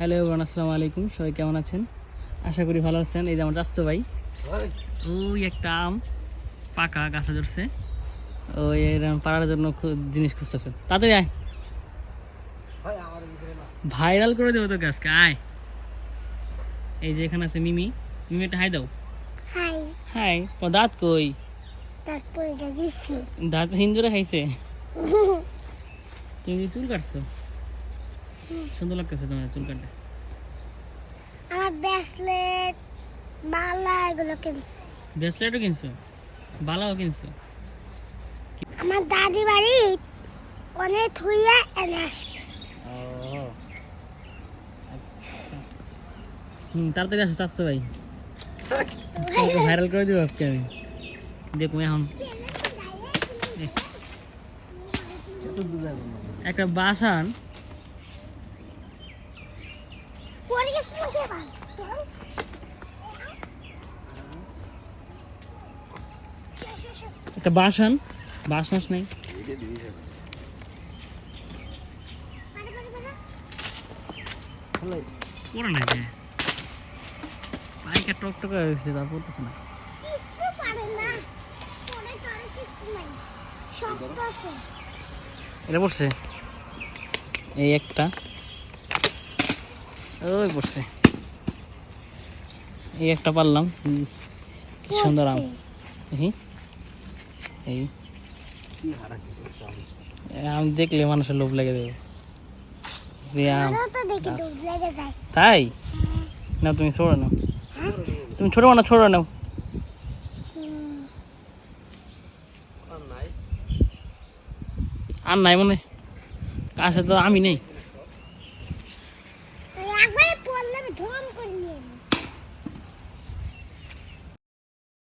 Hello everyone, আসসালামু আলাইকুম। সবাই কেমন আছেন? আশা করি ভালো আছেন। এই যে আমার চাচতো ভাই, ওই একটা আম পাকা গাছে ধরছে, ওই এরকম পাড়ার জন্য জিনিস খুঁজতেছে। তাড়াতাড়ি আয়, ভাইরাল করে দেবো তো গাছকে। আয়, এই যে এখানে আছে মিমি। মিমি একটা হাই দাও। হাই। হাই। ও দাঁত কই? তারপরে দিছি। দাঁত হিঞ্জুরে খাইছে। তুমি কি চুল কাটছো? সুন্দর লাগতেছে তোমার চুল কাটতে। আমার ব্রেসলেট, মালা এগুলো কিনছে। ব্রেসলেটও কিনছো, বালাও কিনছো? আমার দাদি বাড়ি অনেক থুইয়া এনে আসবে। ও আচ্ছা। তাড়াতাড়ি আসো চাচতো ভাই, ভাইরাল করে দিব আজকে আমি। দেখো এখন একটা বাসান পরে গেছে নাকি আবার? একটা বাসান বাস নাই। পড়ে না যে পাইকা টকটকা হয়েছে, তা পড়তেছে না। কিছু পারে না। পরে তোর কিছু নাই। শক্ত আছে। এটা পড়ছে এই একটা, ওই পড়ছে এই একটা পারলাম। কি সুন্দর আম। এই আম দেখলে মানুষের লোভ লেগে দেবে যে আম। আমারও তো দেখি ডুব লেগে যায়। তাই না, তুমি ছোড়ো নাও, হ্যাঁ? তুমি ছোট না, ছোড়ো নাও। আর নাই মনে, কাছে তো আমি নেই। একবারে পড়লে আমি ধরম করে নিয়ে